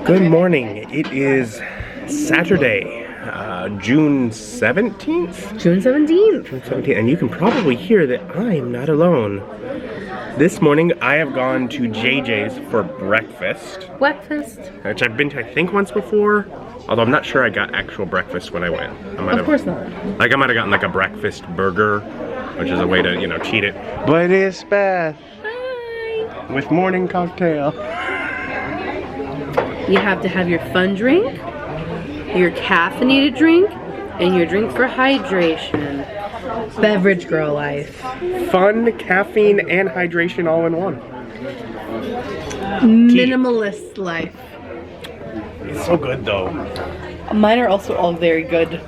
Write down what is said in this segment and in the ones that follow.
Good morning. It is Saturday, June 17th? June 17th. June 17th. And you can probably hear that I'm not alone. This morning, I have gone to JJ's for breakfast. Breakfast. Which I've been to, I think, once before. Although I'm not sure I got actual breakfast when I went. Of course not. Like, I might have gotten like a breakfast burger, which is a way to, you know, cheat it. But it's Beth. Hi. With morning cocktail. You have to have your fun drink, your caffeinated drink, and your drink for hydration. Beverage girl life. Fun, caffeine, and hydration all in one. Minimalist life. It's so good though. Mine are also all very good.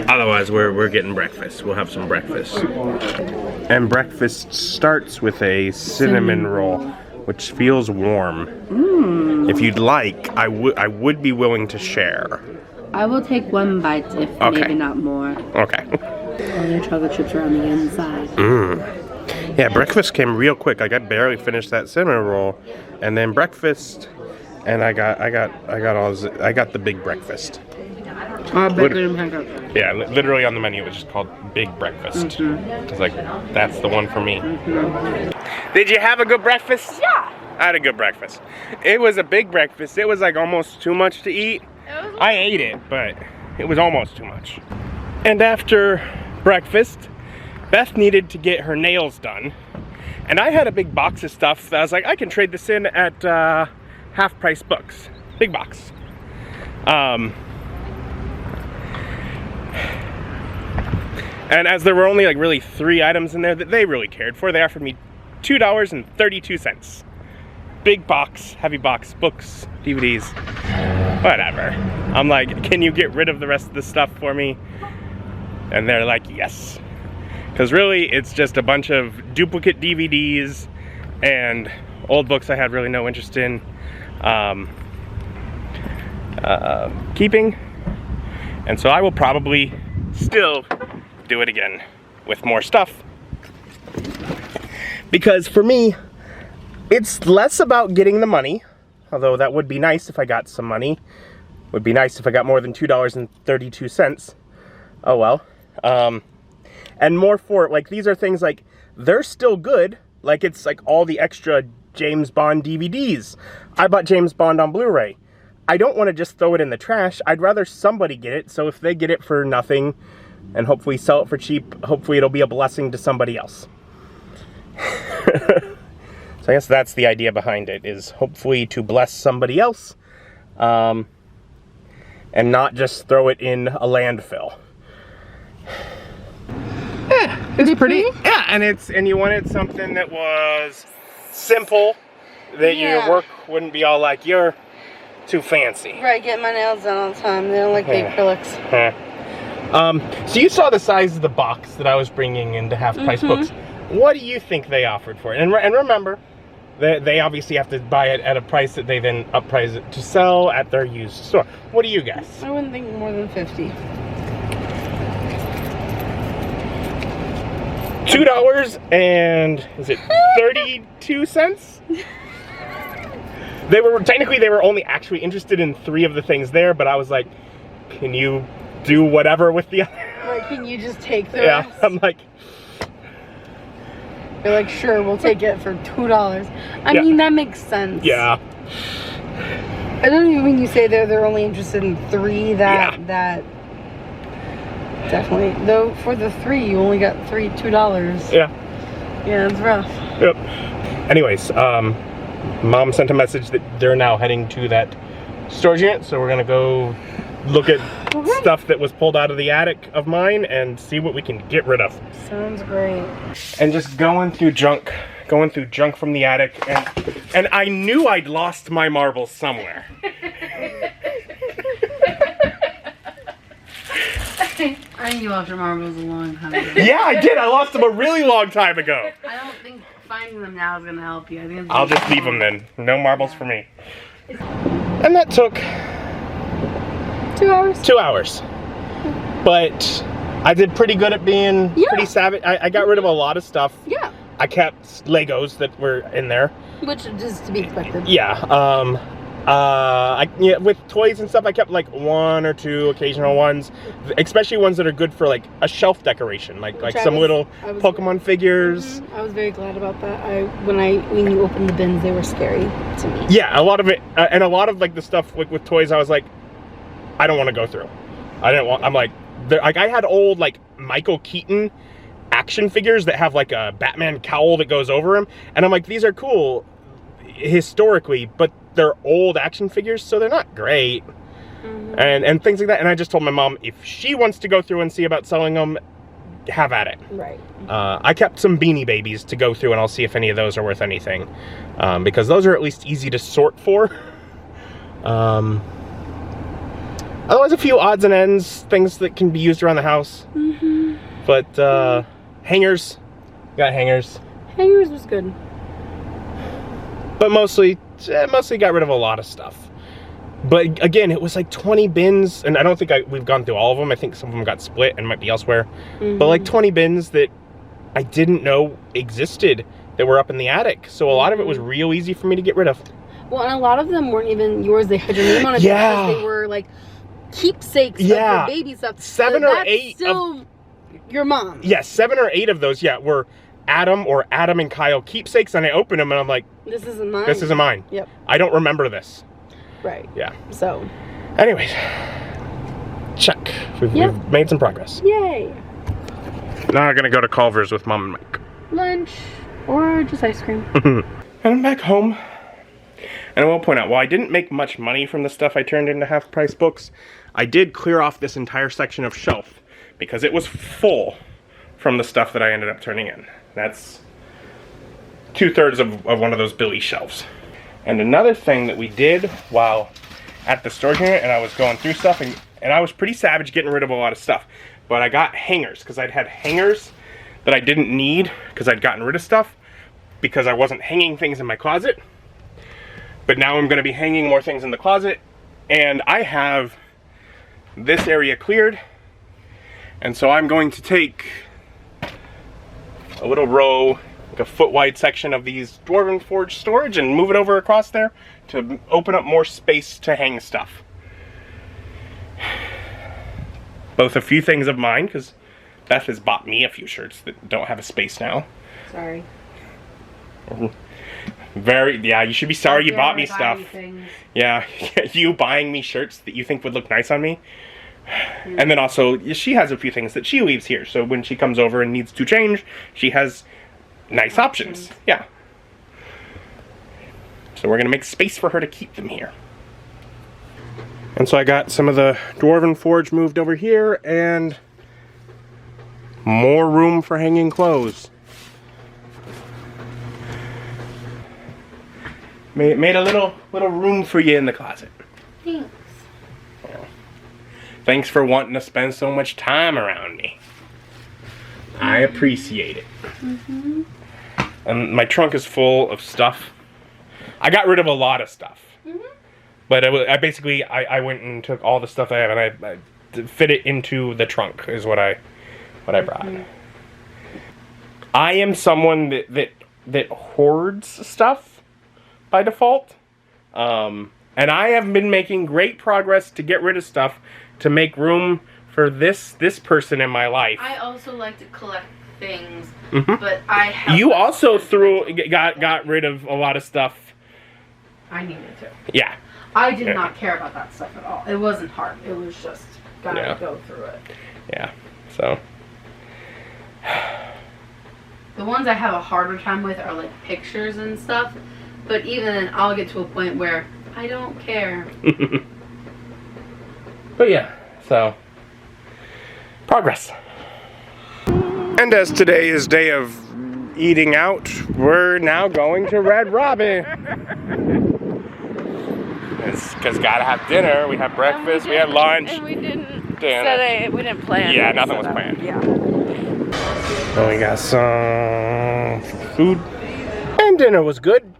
Otherwise, we're getting breakfast. We'll have some breakfast. And breakfast starts with a cinnamon roll, which feels warm. If you'd like, I would be willing to share. I will take one bite if maybe not more. Okay. All your chocolate chips are on the inside. Yeah, breakfast came real quick. Like, I barely finished that cinnamon roll, and then breakfast, and I got the big breakfast. Bacon and pancakes. Yeah, literally on the menu it was just called Big Breakfast. It's like, that's the one for me. Did you have a good breakfast? Yeah. I had a good breakfast. It was a big breakfast. It was like almost too much to eat. I ate it, but it was almost too much. And after breakfast, Beth needed to get her nails done. And I had a big box of stuff that I was like, I can trade this in at half price books. Big box. And as there were only like really 3 items in there that they really cared for, they offered me $2.32. Big box, heavy box, books, DVDs, whatever. I'm like, can you get rid of the rest of the stuff for me? And they're like, yes. Because really, it's just a bunch of duplicate DVDs and old books I had really no interest in keeping. And so I will probably still do it again with more stuff. Because for me, it's less about getting the money, although that would be nice if I got some money. Would be nice if I got more than $2.32. Oh well. And more for, like, these are things like, they're still good. Like, it's like all the extra James Bond DVDs. I bought James Bond on Blu-ray. I don't want to just throw it in the trash. I'd rather somebody get it, so if they get it for nothing and hopefully sell it for cheap, hopefully it'll be a blessing to somebody else. So I guess that's the idea behind it, is hopefully to bless somebody else and not just throw it in a landfill. Yeah, it's pretty. Yeah, and you wanted something that was simple, that your work wouldn't be all like, you're too fancy. Right, get my nails done all the time. They don't like the acrylics. So you saw the size of the box that I was bringing into half price books. What do you think they offered for it? And remember, they obviously have to buy it at a price that they then upprice it to sell at their used store. What do you guess? I wouldn't think more than 50. $2 and is it 32 cents? They were only actually interested in 3 of the things there, but I was like, can you do whatever with the other? Like, can you just take the rest? Yeah, I'm like, they're like, sure, we'll take it for $2. I mean, that makes sense. Yeah. I don't even mean you say they're only interested in 3. That definitely. Though for the 3, you only got $2. Yeah. Yeah, it's rough. Yep. Anyways, Mom sent a message that they're now heading to that storage unit, so we're gonna go look at stuff that was pulled out of the attic of mine and see what we can get rid of. Sounds great. And just going through junk from the attic, and I knew I'd lost my marbles somewhere. I think you lost your marbles a long time ago. Yeah, I did. I lost them a really long time ago. I don't think finding them now is gonna help you. I think I'll just leave them then. No marbles for me. And that took 2 hours. 2 hours. But I did pretty good at being pretty savage. I got rid of a lot of stuff. Yeah. I kept Legos that were in there. Which is to be expected. Yeah. Yeah, with toys and stuff, I kept like 1 or 2 occasional ones, especially ones that are good for like a shelf decoration, like some little Pokemon figures. I was very glad about that. When you opened the bins, they were scary to me. Yeah, a lot of it, and a lot of like the stuff like with toys, I was like, I don't want to go through. I'm like I had old like Michael Keaton action figures that have like a Batman cowl that goes over him, and I'm like, these are cool historically, but they're old action figures, so they're not great. And things like that. And I just told my mom, if she wants to go through and see about selling them, have at it. Right. I kept some Beanie Babies to go through, and I'll see if any of those are worth anything, because those are at least easy to sort for. Otherwise, a few odds and ends, things that can be used around the house. But hangers, got hangers. Hangers was good. But mostly got rid of a lot of stuff. But again, it was like 20 bins, and I don't think we've gone through all of them. I think some of them got split and might be elsewhere. But like 20 bins that I didn't know existed that were up in the attic. So a lot of it was real easy for me to get rid of. Well, and a lot of them weren't even yours. They had your name on it because they were like keepsakes of your baby stuff. 7 or 8 still your mom. Yes, 7 or 8 of those, were Adam and Kyle keepsakes, and I opened them and I'm like, this isn't mine. This isn't mine. Yep. I don't remember this. Right. Yeah. So. Anyways, check. We've made some progress. Yay. Now I'm gonna go to Culver's with Mom and Mike. Lunch or just ice cream. And I'm back home. And I will point out, while I didn't make much money from the stuff I turned into half-price books, I did clear off this entire section of shelf because it was full from the stuff that I ended up turning in. That's 2/3 of one of those Billy shelves. And another thing that we did while at the storage unit, and I was going through stuff, and I was pretty savage getting rid of a lot of stuff, but I got hangers, because I'd had hangers that I didn't need because I'd gotten rid of stuff because I wasn't hanging things in my closet. But now I'm going to be hanging more things in the closet, and I have this area cleared, and so I'm going to take a little row, like a foot wide section of these Dwarven Forge storage, and move it over across there to open up more space to hang stuff. Both a few things of mine, because Beth has bought me a few shirts that don't have a space now. Sorry. Yeah, you should be sorry you bought me stuff. Yeah, you buying me shirts that you think would look nice on me. And then also, she has a few things that she leaves here, so when she comes over and needs to change, she has nice options. Yeah. So we're gonna make space for her to keep them here. And so I got some of the Dwarven Forge moved over here, and more room for hanging clothes. Made a little room for you in the closet. Thanks. Yeah. Thanks for wanting to spend so much time around me. I appreciate it. And my trunk is full of stuff. I got rid of a lot of stuff. But I basically went and took all the stuff I have and I fit it into the trunk is what I brought. I am someone that hoards stuff by default. And I have been making great progress to get rid of stuff to make room for this person in my life. I also like to collect things, but I have... You also got rid of a lot of stuff. I needed to. Yeah. I did not care about that stuff at all. It wasn't hard. It was just gotta go through it. Yeah. So. The ones I have a harder time with are like pictures and stuff. But even then, I'll get to a point where I don't care. But yeah, so. Progress. And as today is day of eating out, we're now going to Red Robin. Because gotta have dinner. We had breakfast, we had lunch. And we didn't we didn't plan. Yeah, nothing was planned. Yeah. Well, we got some food. And dinner was good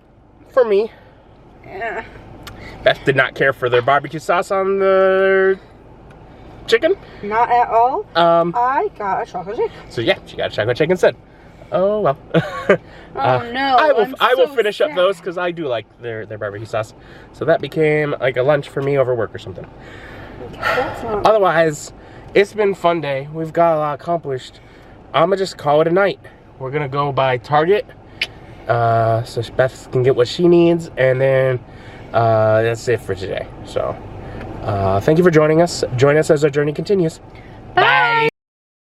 for me. Yeah. Beth did not care for their barbecue sauce on the chicken. Not at all. I got a chocolate shake. So yeah, she got a chocolate shake instead. Oh well. Oh no! I will finish up those because I do like their barbecue sauce. So that became like a lunch for me over work or something. Otherwise, it's been a fun day. We've got a lot accomplished. I'm gonna just call it a night. We're gonna go by Target, so Beth can get what she needs, and then that's it for today. So, thank you for joining us. Join us as our journey continues. Bye.